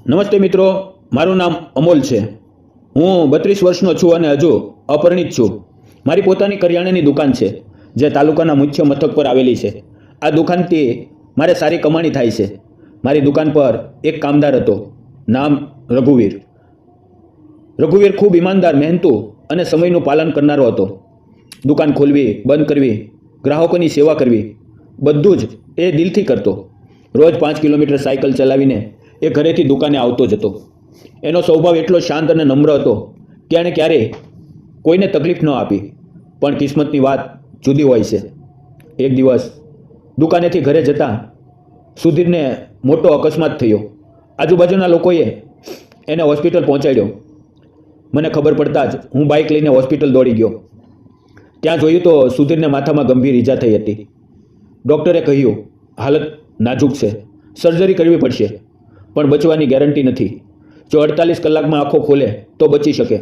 નમસ્તે મિત્રો, મારું નામ અમોલ છે. હું 32 વર્ષનો છું અને હજુ અપરિણિત છું. મારી પોતાની કરિયાણાની દુકાન છે જે તાલુકાના મુખ્ય મથક પર આવેલી છે. આ દુકાનથી મારે સારી કમાણી થાય છે. મારી દુકાન પર એક કામદાર હતો, નામ રઘુવીર. રઘુવીર ખૂબ ઈમાનદાર, મહેનતુ અને સમયનું પાલન કરનારો હતો. દુકાન ખોલવી, બંધ કરવી, ગ્રાહકોની સેવા કરવી, બધું જ એ દિલથી કરતો. રોજ 5 કિલોમીટર સાયકલ ચલાવીને એ ઘરેથી દુકાને આવતો જ હતો. એનો સ્વભાવ એટલો શાંત અને નમ્ર હતો કે એણે ક્યારેય કોઈને તકલીફ ન આપી. પણ કિસ્મતની વાત જુદી હોય છે. એક દિવસ દુકાનેથી ઘરે જતાં સુધીરને મોટો અકસ્માત થયો. આજુબાજુના લોકોએ એને હોસ્પિટલ પહોંચાડ્યો. મને ખબર પડતાં જ હું બાઇક લઈને હોસ્પિટલ દોડી ગયો. ત્યાં જોયું તો સુધીરને માથામાં ગંભીર ઈજા થઈ હતી. ડૉક્ટરે કહ્યું હાલત નાજુક છે, સર્જરી કરવી પડશે, પણ બચવાની ગેરંટી નથી. જો 48 કલાકમાં આંખો ખોલે તો બચી શકે,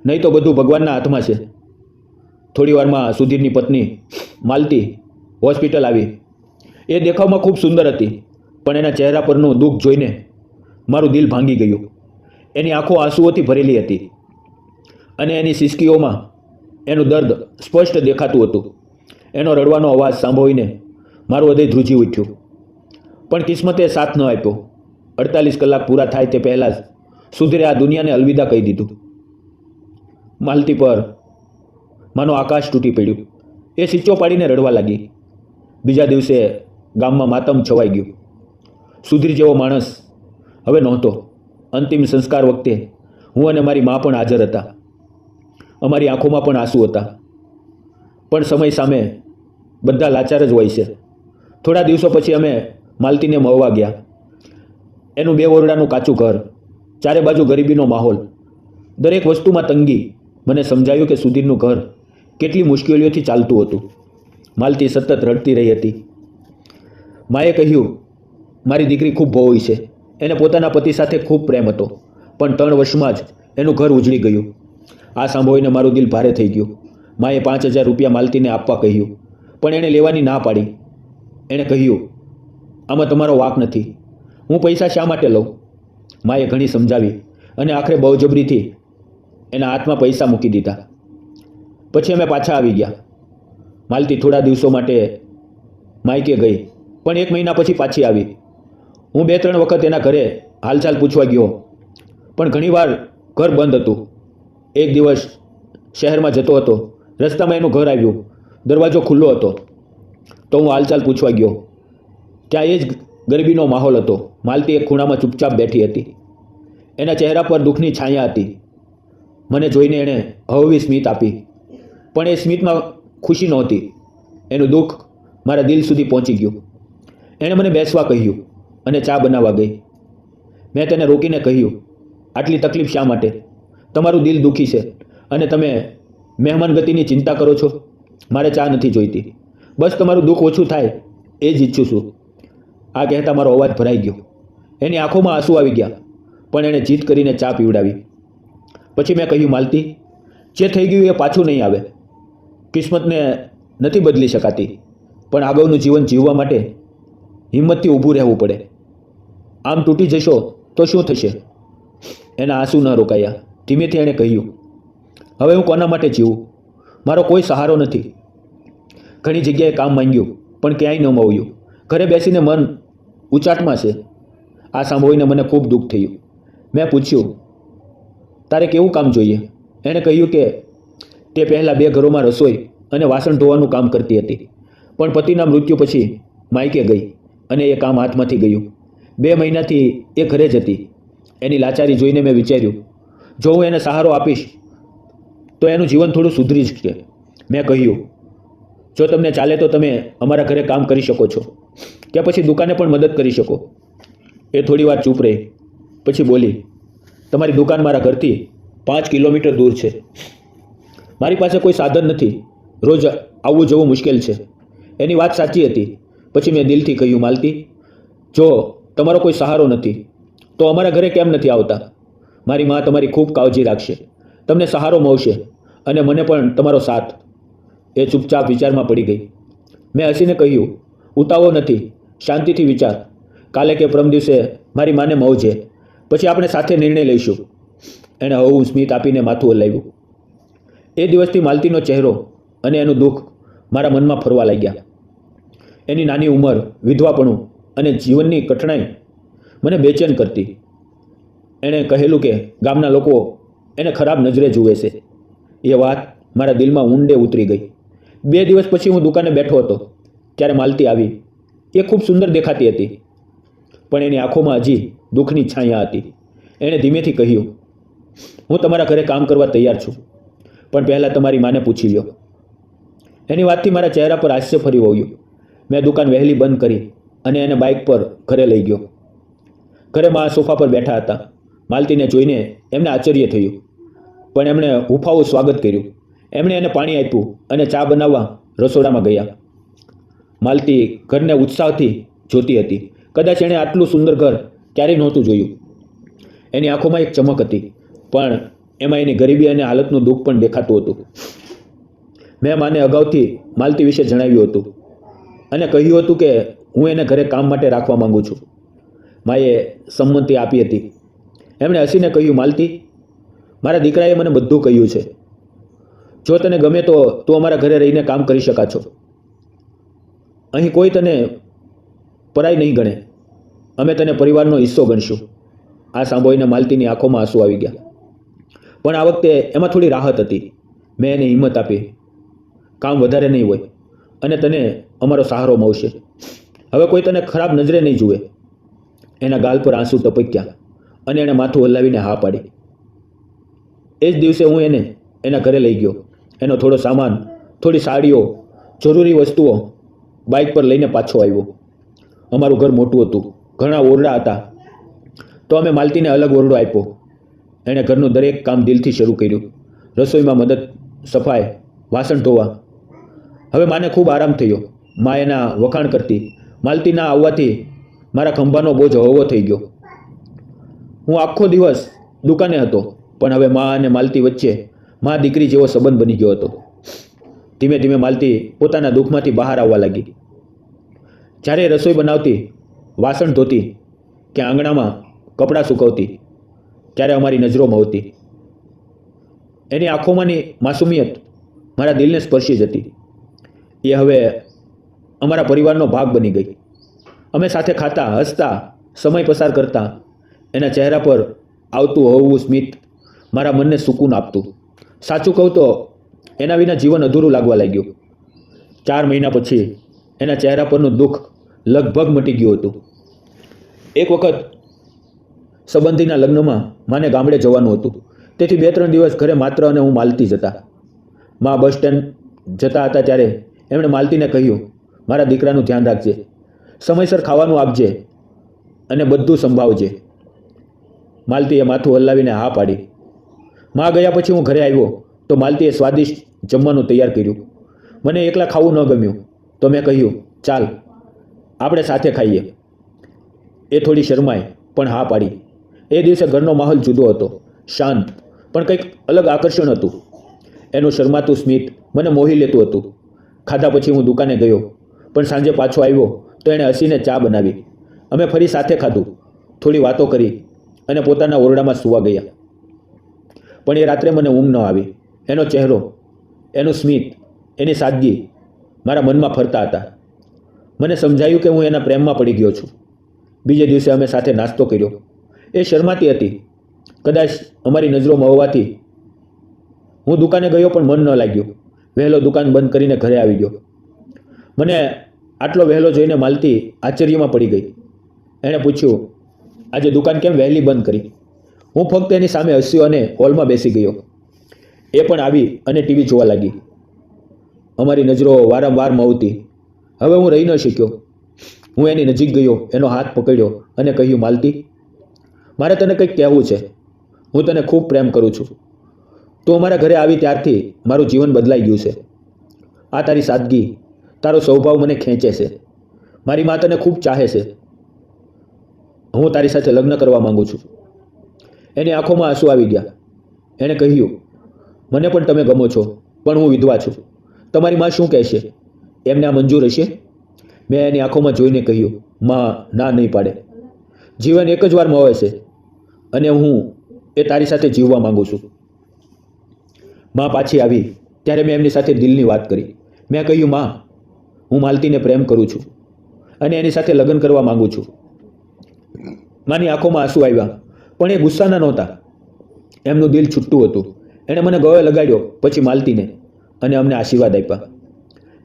નહીં તો બધું ભગવાનના હાથમાં છે. થોડી વારમાં સુધીરની પત્ની માલતી હોસ્પિટલ આવી. એ દેખાવમાં ખૂબ સુંદર હતી, પણ એના ચહેરા પરનું દુઃખ જોઈને મારું દિલ ભાંગી ગયું. એની આંખો આંસુઓથી ભરેલી હતી અને એની સિસકીઓમાં એનું દર્દ સ્પષ્ટ દેખાતું હતું. એનો રડવાનો અવાજ સાંભળીને મારું હૃદય ધ્રુજી ઉઠ્યું. પણ કિસ્મતે સાથ ન આપ્યો. 48 કલાક પૂરા થાય તે પહેલાં જ સુધીરે આ દુનિયાને અલવિદા કહી દીધું. માલતી પર માનો આકાશ તૂટી પડ્યું. એ સિચ્ચો પાડીને રડવા લાગી. બીજા દિવસે ગામમાં માતમ છવાઈ ગયું. સુધીર જેવો માણસ હવે નહોતો. અંતિમ સંસ્કાર વખતે હું અને મારી મા પણ હાજર હતા. અમારી આંખોમાં પણ આંસુ હતા. પણ સમય સામે બધા લાચાર જ હોય છે. થોડા દિવસો પછી અમે માલતીને મળવા ગયા. એનું 2 ઓરડાનું કાચું ઘર, ચારે બાજુ ગરીબીનો માહોલ, દરેક વસ્તુમાં તંગી. મને સમજાયું કે સુધીરનું ઘર કેટલી મુશ્કેલીઓથી ચાલતું હતું. માલતી સતત રડતી રહી હતી. માએ કહ્યું મારી દીકરી ખૂબ ભોળી છે. એને પોતાના પતિ સાથે ખૂબ પ્રેમ હતો, પણ 3 વર્ષમાં જ એનું ઘર ઉજળી ગયું. આ સાંભળીને મારું દિલ ભારે થઈ ગયું. માએ 5000 રૂપિયા માલતીને આપવા કહ્યું, પણ એણે લેવાની ના પાડી. એણે કહ્યું આમાં તમારો વાંક નથી, હું પૈસા શા માટે લઉં. માએ ઘણી સમજાવી અને આખરે બળજબરીથી એના હાથમાં પૈસા મૂકી દીધા. પછી અમે પાછા આવી ગયા. માલતી થોડા દિવસો માટે માયકે ગઈ, પણ 1 મહિના પછી પાછી આવી. હું 2-3 વખત એના ઘરે હાલચાલ પૂછવા ગયો, પણ ઘણીવાર ઘર બંધ હતું. એક દિવસ શહેરમાં જતો હતો, રસ્તામાં એનું ઘર આવ્યું. દરવાજો ખુલ્લો હતો તો હું હાલચાલ પૂછવા ગયો. ત્યાં એ જ ગરીબીનો માહોલ હતો. માલતી એક ખૂણામાં ચૂપચાપ બેઠી હતી. એના ચહેરા પર દુઃખની છાયા હતી. મને જોઈને એણે હળવી સ્મિત આપી, પણ એ સ્મિતમાં ખુશી નહોતી. એનું દુઃખ મારા દિલ સુધી પહોંચી ગયું. એણે મને બેસવા કહ્યું અને ચા બનાવવા ગઈ. મેં તેને રોકીને કહ્યું આટલી તકલીફ શા માટે? તમારું દિલ દુઃખી છે અને તમે મહેમાન ગતિની ચિંતા કરો છો. મારે ચા નથી જોઈતી, બસ તમારું દુઃખ ઓછું થાય એ જ ઈચ્છું છું. આ કહેતા મારો અવાજ ભરાઈ ગયો. એની આંખોમાં આંસુ આવી ગયા, પણ એણે જીદ કરીને ચા પીવડાવી. પછી મેં કહ્યું માલતી, જે થઈ ગયું એ પાછું નહીં આવે. કિસ્મતને નથી બદલી શકાતી, પણ આગળનું જીવન જીવવા માટે હિંમતથી ઊભું રહેવું પડે. આમ તૂટી જશો તો શું થશે? એના આંસુ ન રોકાયા. ધીમેથી એણે કહ્યું હવે હું કોના માટે જીવું? મારો કોઈ સહારો નથી. ઘણી જગ્યાએ કામ માંગ્યું પણ ક્યાંય ન મળ્યું. ઘરે બેસીને મન ઉચાટમાં છે. આ સાંભળીને મને ખૂબ દુઃખ થયું. મેં પૂછ્યું તારે કેવું કામ જોઈએ? એણે કહ્યું કે તે પહેલાં 2 ઘરોમાં રસોઈ અને વાસણ ધોવાનું કામ કરતી હતી, પણ પતિના મૃત્યુ પછી માયકે ગઈ અને એ કામ હાથમાંથી ગયું. 2 મહિનાથી એ ઘરે જ હતી. એની લાચારી જોઈને મેં વિચાર્યું જો હું એને સહારો આપીશ તો એનું જીવન થોડું સુધરી શકે. મેં કહ્યું જો તમને ચાલે તો તમે અમારા ઘરે કામ કરી શકો છો કે પછી દુકાને પણ મદદ કરી શકો. એ થોડી વાર ચૂપ રહી, પછી બોલી તમારી દુકાન મારા ઘરથી 5 કિલોમીટર દૂર છે. મારી પાસે કોઈ સાધન નથી, રોજ આવવું જવું મુશ્કેલ છે. એની વાત સાચી હતી. પછી મેં દિલથી કહ્યું માલતી, જો તમારો કોઈ સહારો નથી તો અમારા ઘરે કેમ નથી આવતા? મારી મા તમારી ખૂબ કાળજી રાખશે, તમને સહારો મળશે અને મને પણ તમારો સાથ. એ ચૂપચાપ વિચારમાં પડી ગઈ. મેં હસીને કહ્યું ઉતાવળ નથી, શાંતિથી વિચાર. કાલે કે પરમ દિવસે મારી માને મળજે. પછી આપણે સાથે નિર્ણય લઈશું. એણે હળવું સ્મિત આપીને માથું હલાવ્યું. એ દિવસથી માલતીનો ચહેરો અને એનું દુઃખ મારા મનમાં ફરવા લાગ્યા. એની નાની ઉંમર, વિધવાપણું અને જીવનની કઠણાઈ મને બેચેન કરતી. એણે કહેલું કે ગામના લોકો એને ખરાબ નજરે જુએ છે. એ વાત મારા દિલમાં ઊંડે ઉતરી ગઈ. 2 દિવસ પછી હું દુકાને બેઠો હતો ત્યારે માલતી આવી. એ ખૂબ સુંદર દેખાતી હતી, પણ એની આંખોમાં હજી દુઃખની છાયા હતી. એણે ધીમેથી કહ્યું, હું તમારા ઘરે કામ કરવા તૈયાર છું, પણ પહેલાં તમારી માને પૂછી લ્યો. એની વાતથી મારા ચહેરા પર હાસ્ય ફરી વળ્યું. મેં દુકાન વહેલી બંધ કરી અને એને બાઇક પર ઘરે લઈ ગયો. ઘરે મા સોફા પર બેઠા હતા. માલતીને જોઈને એમને આશ્ચર્ય થયું, પણ એમણે હુંફાવું સ્વાગત કર્યું. એમણે એને પાણી આપ્યું અને ચા બનાવવા રસોડામાં ગયા. માલતી ઘરને ઉત્સાહથી જોતી હતી. કદાચ એણે આટલું સુંદર ઘર ક્યારેય નહોતું જોયું. એની આંખોમાં એક ચમક હતી, પણ એમાં એની ગરીબી અને હાલતનું દુઃખ પણ દેખાતું હતું. મેં માને અગાઉથી માલતી વિશે જણાવ્યું હતું અને કહ્યું હતું કે હું એને ઘરે કામ માટે રાખવા માંગુ છું. માએ સંમતિ આપી હતી. એમણે હસીને કહ્યું, માલતી, મારા દીકરાએ મને બધું કહ્યું છે. જો તને ગમે તો તું અમારા ઘરે રહીને કામ કરી શકા છો. અહીં કોઈ તને પરાઈ નહીં ગણે. અમે તને પરિવારનો હિસ્સો ગણશું. આ સાંભળીને માલતીની આંખોમાં આંસુ આવી ગયા. પણ આ વખતે એમાં થોડી રાહત હતી. મેં એને હિંમત આપી, કામ વધારે નહીં હોય અને તને અમારો સહારો મળશે. હવે કોઈ તને ખરાબ નજરે નહીં જુએ. એના ગાલ પર આંસુ ટપક્યા અને એણે માથું હલાવીને હા પાડી. એ જ દિવસે હું એને એના ઘરે લઈ ગયો. એનો થોડો સામાન, થોડી સાડીઓ, જરૂરી વસ્તુઓ બાઇક પર લઈને પાછો આવ્યો. અમારું ઘર મોટું હતું, ઘણા ઓરડા હતા, તો અમે માલતીને અલગ ઓરડો આપ્યો. એણે ઘરનું દરેક કામ દિલથી શરૂ કર્યું. રસોઈમાં મદદ, સફાઈ, વાસણ ધોવા. હવે માને ખૂબ આરામ થયો. મા એના વખાણ કરતી. માલતીના આવવાથી મારા ખંભાનો બોજ હળવો થઈ ગયો. હું આખો દિવસ દુકાને હતો, પણ હવે મા અને માલતી વચ્ચે મા દીકરી જેવો સંબંધ બની ગયો હતો. ધીમે ધીમે માલતી પોતાના દુઃખમાંથી બહાર આવવા લાગી. જ્યારે રસોઈ બનાવતી, વાસણ ધોતી કે આંગણામાં કપડાં સૂકવતી, ત્યારે અમારી નજરોમાં હોતી. એની આંખોમાંની માસુમિયત મારા દિલને સ્પર્શી જતી. એ હવે અમારા પરિવારનો ભાગ બની ગઈ. અમે સાથે ખાતા, હસતા, સમય પસાર કરતા. એના ચહેરા પર આવતું હળવું સ્મિત મારા મનને સુકૂન આપતું. સાચું કહું તો એના વિના જીવન અધૂરું લાગવા લાગ્યું. 4 મહિના પછી એના ચહેરા પરનું દુઃખ લગભગ મટી ગયું હતું. એક વખત સંબંધીના લગ્નમાં માને ગામડે જવાનું હતું, તેથી 2-3 દિવસ ઘરે માત્ર અને હું માલતી જતા. મા બસ સ્ટેન્ડ જતા હતા ત્યારે એમણે માલતીને કહ્યું, મારા દીકરાનું ધ્યાન રાખજે, સમયસર ખાવાનું આપજે અને બધું સંભાળજે. માલતીએ માથું હલાવીને હા પાડી. મા ગયા પછી હું ઘરે આવ્યો તો માલતીએ સ્વાદિષ્ટ જમવાનું તૈયાર કર્યું. મને એકલા ખાવું ન ગમ્યું, તો મેં કહ્યું, ચાલ આપણે સાથે ખાઈએ. એ થોડી શરમાઈ, પણ હા પાડી. એ દિવસે ઘરનો માહોલ જુદો હતો, શાંત, પણ કંઈક અલગ આકર્ષણ હતું. એનું શરમાતું સ્મિત મને મોહી લેતું હતું. ખાધા પછી હું દુકાને ગયો, પણ સાંજે પાછો આવ્યો તો એણે હસીને ચા બનાવી. અમે ફરી સાથે ખાધું, થોડી વાતો કરી અને પોતાના ઓરડામાં સૂવા ગયા. પણ એ રાત્રે મને ઊંઘ ન આવી. એનો ચહેરો, એનું સ્મિત, એની સાદગી મારા મનમાં ફરતા હતા. મને સમજાયું કે હું એના પ્રેમમાં પડી ગયો છું. બીજે દિવસે અમે સાથે નાસ્તો કર્યો. એ શરમાતી હતી. કદાચ અમારી નજરોમાં હોવાથી હું દુકાને ગયો, પણ મન ન લાગ્યું. વહેલો દુકાન બંધ કરીને ઘરે આવી ગયો. મને આટલો વહેલો જોઈને માલતી આશ્ચર્યમાં પડી ગઈ. એણે પૂછ્યું, આજે દુકાન કેમ વહેલી બંધ કરી? હું ફક્ત એની સામે હસ્યો અને હોલમાં બેસી ગયો. એ પણ આવી અને ટીવી જોવા લાગી. અમારી નજરો વારંવાર મવતી. હવે હું રહી ન શક્યો. હું એની નજીક ગયો, એનો હાથ પકડ્યો અને કહ્યું, માલતી, મારે તને કંઈક કહેવું છે. હું તને ખૂબ પ્રેમ કરું છું. તું અમારા ઘરે આવી ત્યારથી મારું જીવન બદલાઈ ગયું છે. આ તારી સાદગી, તારો સ્વભાવ મને ખેંચે છે. મારી મા તને ખૂબ ચાહે છે. હું તારી સાથે લગ્ન કરવા માંગુ છું. એની આંખોમાં આંસુ આવી ગયા. એણે કહ્યું, મને પણ તમે ગમો છો, પણ હું વિધવા છું. તમારી મા શું કહેશે? એમને આ મંજૂર હશે? મેં એની આંખોમાં જોઈને કહ્યું, મા ના નહીં પાડે. જીવન એક જ વાર મળે છે. અને હું એ તારી સાથે જીવવા માંગુ છું. માં પાછી આવી ત્યારે મેં એમની સાથે દિલની વાત કરી. મેં કહ્યું, માં, હું માલતીને પ્રેમ કરું છું અને એની સાથે લગ્ન કરવા માંગુ છું. માની આંખોમાં આંસુ આવ્યા, પણ એ ગુસ્સાના નહોતા. એમનું દિલ છૂટું હતું. એણે મને ગળે લગાડ્યો, પછી માલતીને, અને અમને આશીર્વાદ આપ્યા.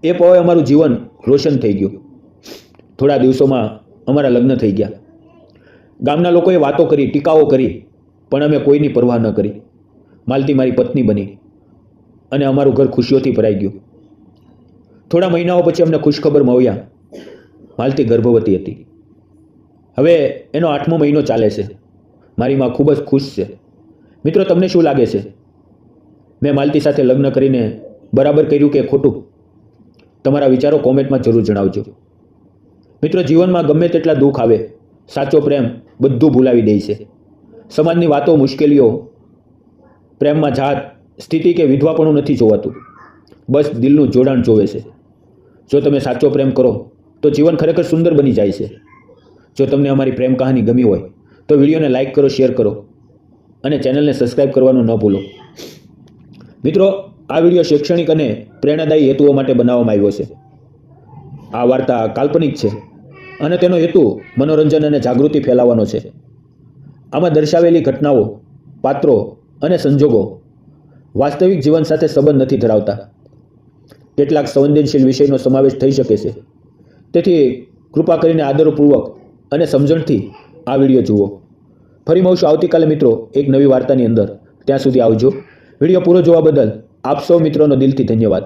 એ પળે અમારું જીવન રોશન થઈ ગયું. થોડા દિવસોમાં અમારા લગ્ન થઈ ગયા. ગામના લોકોએ વાતો કરી, ટીકાઓ કરી, પણ અમે કોઈની પરવા ન કરી. માલતી મારી પત્ની બની અને અમારું ઘર ખુશીઓથી ભરાઈ ગયું. થોડા મહિનાઓ પછી અમને ખુશખબર મળ્યા. માલતી ગર્ભવતી હતી. હવે એનો 8મો મહિનો ચાલે છે. મારી માં ખૂબ જ ખુશ છે. મિત્રો, તમને શું લાગે છે? મેં માલતી સાથે લગ્ન કરીને બરાબર કર્યું કે ખોટું? તમારા વિચારો કોમેન્ટમાં જરૂર જણાવજો. મિત્રો, જીવનમાં ગમે તેટલા દુઃખ આવે, સાચો પ્રેમ બધું ભૂલાવી દે છે. સમાજની વાતો, મુશ્કેલીઓ, પ્રેમમાં જાત, સ્થિતિ કે વિધવાપણું નથી જોવાતું. બસ દિલનું જોડાણ જોવે છે. જો તમે સાચો પ્રેમ કરો તો જીવન ખરેખર સુંદર બની જાય છે. જો તમને અમારી પ્રેમ કહાની ગમી હોય તો વિડીયોને લાઇક કરો, શેર કરો અને ચેનલને સબસ્ક્રાઈબ કરવાનું ન ભૂલો. મિત્રો, આ વિડીયો શૈક્ષણિક અને પ્રેરણાદાયી હેતુઓ માટે બનાવવામાં આવ્યો છે. આ વાર્તા કાલ્પનિક છે અને તેનો હેતુ મનોરંજન અને જાગૃતિ ફેલાવવાનો છે. આમાં દર્શાવેલી ઘટનાઓ, પાત્રો અને સંજોગો વાસ્તવિક જીવન સાથે સંબંધ નથી ધરાવતા. કેટલાક સંવેદનશીલ વિષયનો સમાવેશ થઈ શકે છે. તેથી કૃપા કરીને આદરપૂર્વક અને સમજણથી આ વિડીયો જુઓ. ફરી મળશું આવતીકાલે મિત્રો એક નવી વાર્તાની અંદર. ત્યાં સુધી આવજો. વિડીયો પૂરો જોવા બદલ આપ સૌ મિત્રોનો દિલથી ધન્યવાદ.